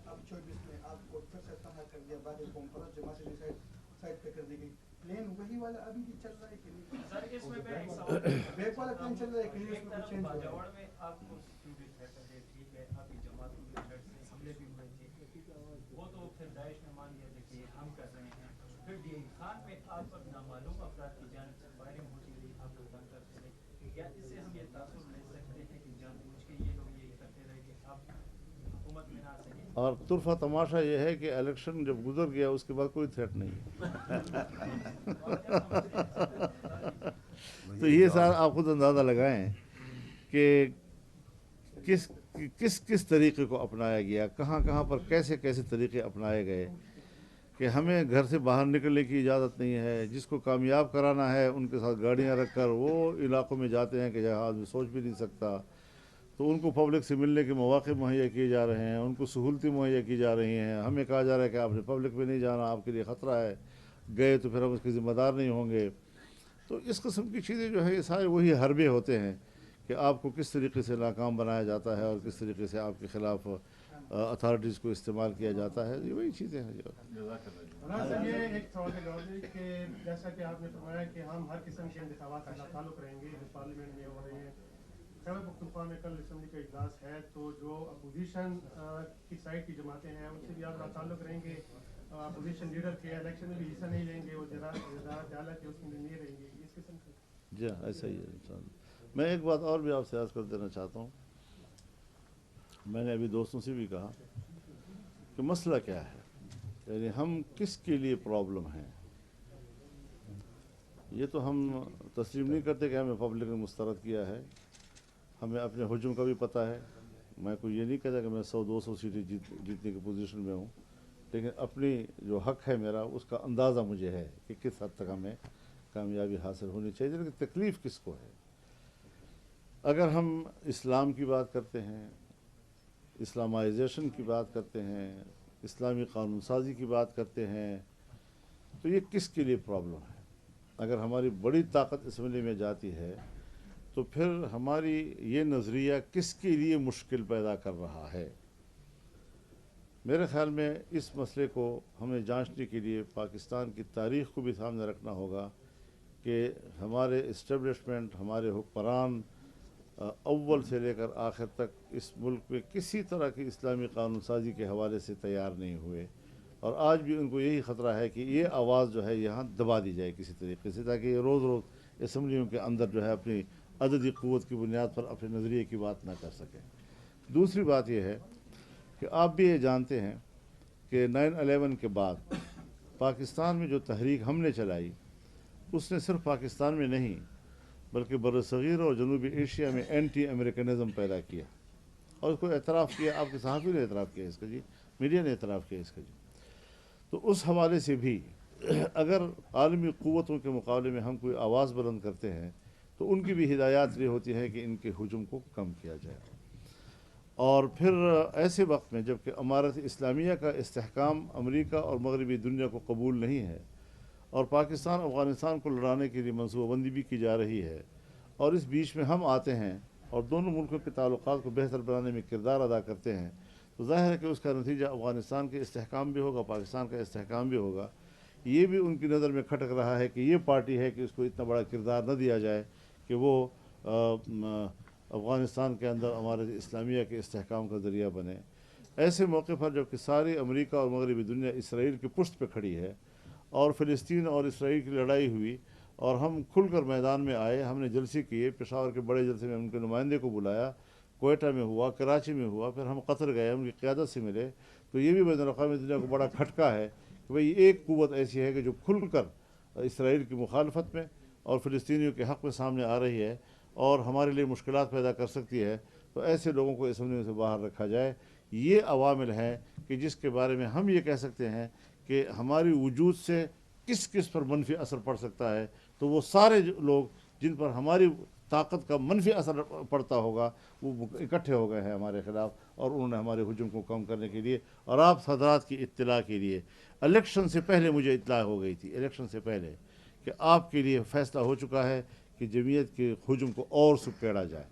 اب 24 میں آپ کو پھر سے تنہا کر دیا، بعد کانفرنس جماعت سائڈ پہ کر دی گئی، پلان وہی والا ابھی بھی چل رہا ہے کہ نہیں؟ سر اس میں میں ایک سوال بیک والا پلان چل رہا ہے کہ نہیں؟ اس میں کچھ چینج ہوا ہے؟ باجوڑ میں آپ کو سیکیورٹی تھریٹ ہے، ٹھیک ہے، آپ کی جماعت کو بھی تھریٹ سے حملے بھی ہوئے تھے، وہ تو پھر داعش نے مان لیا تھا کہ ہم کر رہے ہیں. پھر ڈی خان میں آپ پر نامعلوم افراد کی جانب سے فائرنگ ہوتی رہی، آپ کو تنگ کرتے رہے، کیا اس سے ہم یہ تاثر لے سکتے ہیں کہ جان بوجھ کے یہ لوگ یہ کرتے رہے کہ آپ حکومت میں نہ آ سکیں؟ اور طرفہ تماشا یہ ہے کہ الیکشن جب گزر گیا اس کے بعد کوئی تھریٹ نہیں ہے. تو یہ سارا آپ خود اندازہ لگائیں کہ کس کس کس طریقے کو اپنایا گیا، کہاں کہاں پر کیسے کیسے طریقے اپنائے گئے کہ ہمیں گھر سے باہر نکلنے کی اجازت نہیں ہے. جس کو کامیاب کرانا ہے ان کے ساتھ گاڑیاں رکھ کر وہ علاقوں میں جاتے ہیں کہ جہاں آدمی سوچ بھی نہیں سکتا. تو ان کو پبلک سے ملنے کے مواقع مہیا کیے جا رہے ہیں، ان کو سہولتیں مہیا کی جا رہی ہیں. ہمیں کہا جا رہا ہے کہ آپ نے پبلک میں نہیں جانا، آپ کے لیے خطرہ ہے، گئے تو پھر ہم اس کے ذمہ دار نہیں ہوں گے. تو اس قسم کی چیزیں جو ہے یہ سارے وہی حربے ہوتے ہیں کہ آپ کو کس طریقے سے ناکام بنایا جاتا ہے اور کس طریقے سے آپ کے خلاف اتھارٹیز کو استعمال کیا جاتا ہے. یہ وہی چیزیں ہیں جو یہ ایک سوال کا جواب ہے کہ جیسا کہ آپ نے فرمایا کہ ہم ہر قسم کے انتخابات سے تعلق رہیں گے جو پارلیمنٹ میں ہو رہے ہیں. خیبر پختونخوا میں کل اسمبلی کا اجلاس ہے، تو جو اپوزیشن کی سائڈ کی جماعتیں ہیں ان سے بھی آپ تعلق رہیں گے، اپوزیشن لیڈر کے الیکشن میں بھی حصہ نہیں لیں گے، وہ وزارت اعلیٰ کے اس میں بھی نہیں رہیں گے، اس قسم سے؟ جی ہاں ایسا ہی ہے. میں ایک بات اور بھی آپ سے عرض کر دینا چاہتا ہوں. میں نے ابھی دوستوں سے بھی کہا کہ مسئلہ کیا ہے، یعنی ہم کس کے لیے پرابلم ہیں. یہ تو ہم تسلیم نہیں کرتے کہ ہمیں پبلک نے مسترد کیا ہے. ہمیں اپنے حجم کا بھی پتہ ہے. میں کوئی یہ نہیں کہتا کہ میں 100-200 سیٹیں جیتنے کی پوزیشن میں ہوں، لیکن اپنی جو حق ہے میرا اس کا اندازہ مجھے ہے کہ کس حد تک ہمیں کامیابی حاصل ہونی چاہیے. لیکن تکلیف کس کو ہے؟ اگر ہم اسلام کی بات کرتے ہیں، اسلامائزیشن کی بات کرتے ہیں، اسلامی قانون سازی کی بات کرتے ہیں، تو یہ کس کے لیے پرابلم ہے؟ اگر ہماری بڑی طاقت اسمبلی میں جاتی ہے تو پھر ہماری یہ نظریہ کس کے لیے مشکل پیدا کر رہا ہے؟ میرے خیال میں اس مسئلے کو ہمیں جانچنے کے لیے پاکستان کی تاریخ کو بھی سامنے رکھنا ہوگا کہ ہمارے اسٹیبلشمنٹ، ہمارے حکمران اول سے لے کر آخر تک اس ملک میں کسی طرح کی اسلامی قانون سازی کے حوالے سے تیار نہیں ہوئے. اور آج بھی ان کو یہی خطرہ ہے کہ یہ آواز جو ہے یہاں دبا دی جائے کسی طریقے سے، تاکہ یہ روز روز اسمبلیوں کے اندر جو ہے اپنی عددی قوت کی بنیاد پر اپنے نظریے کی بات نہ کر سکیں. دوسری بات یہ ہے کہ آپ بھی یہ جانتے ہیں کہ 9/11 کے بعد پاکستان میں جو تحریک ہم نے چلائی اس نے صرف پاکستان میں نہیں بلکہ برصغیر اور جنوبی ایشیا میں اینٹی امریکنزم پیدا کیا، اور اس کو اعتراف کیا. آپ کے صحافی نے اعتراف کیا اس کا، جی میڈیا نے اعتراف کیا اس کا. جی تو اس حوالے سے بھی اگر عالمی قوتوں کے مقابلے میں ہم کوئی آواز بلند کرتے ہیں تو ان کی بھی ہدایات یہ ہوتی ہے کہ ان کے ہجوم کو کم کیا جائے. اور پھر ایسے وقت میں جب کہ امارت اسلامیہ کا استحکام امریکہ اور مغربی دنیا کو قبول نہیں ہے، اور پاکستان افغانستان کو لڑانے کے لیے منصوبہ بندی بھی کی جا رہی ہے، اور اس بیچ میں ہم آتے ہیں اور دونوں ملکوں کے تعلقات کو بہتر بنانے میں کردار ادا کرتے ہیں، تو ظاہر ہے کہ اس کا نتیجہ افغانستان کے استحکام بھی ہوگا، پاکستان کا استحکام بھی ہوگا. یہ بھی ان کی نظر میں کھٹک رہا ہے کہ یہ پارٹی ہے کہ اس کو اتنا بڑا کردار نہ دیا جائے کہ وہ افغانستان کے اندر ہمارے اسلامیہ کے استحکام کا ذریعہ بنے. ایسے موقع پر جب کہ ساری امریکہ اور مغربی دنیا اسرائیل کی پشت پہ کھڑی ہے اور فلسطین اور اسرائیل کی لڑائی ہوئی اور ہم کھل کر میدان میں آئے، ہم نے جلسے کیے، پشاور کے بڑے جلسے میں ان کے نمائندے کو بلایا، کوئٹہ میں ہوا، کراچی میں ہوا، پھر ہم قطر گئے، ان کی قیادت سے ملے. تو یہ بھی بین الاقوامی دنیا کو بڑا کھٹکا ہے کہ بھئی ایک قوت ایسی ہے کہ جو کھل کر اسرائیل کی مخالفت میں اور فلسطینیوں کے حق میں سامنے آ رہی ہے اور ہمارے لیے مشکلات پیدا کر سکتی ہے. تو ایسے لوگوں کو اسمبلی سے باہر رکھا جائے. یہ عوامل ہیں کہ جس کے بارے میں ہم یہ کہہ سکتے ہیں کہ ہماری وجود سے کس کس پر منفی اثر پڑ سکتا ہے. تو وہ سارے لوگ جن پر ہماری طاقت کا منفی اثر پڑتا ہوگا وہ اکٹھے ہو گئے ہیں ہمارے خلاف، اور انہوں نے ہمارے ہجوم کو کم کرنے کے لیے. اور آپ حضرات کی اطلاع کے لیے الیکشن سے پہلے مجھے اطلاع ہو گئی تھی، الیکشن سے پہلے، کہ آپ کے لیے فیصلہ ہو چکا ہے کہ جمعیت کے ہجوم کو اور سکیڑا جائے.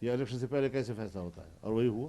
یہ الیکشن سے پہلے کیسے فیصلہ ہوتا ہے؟ اور وہی ہوا.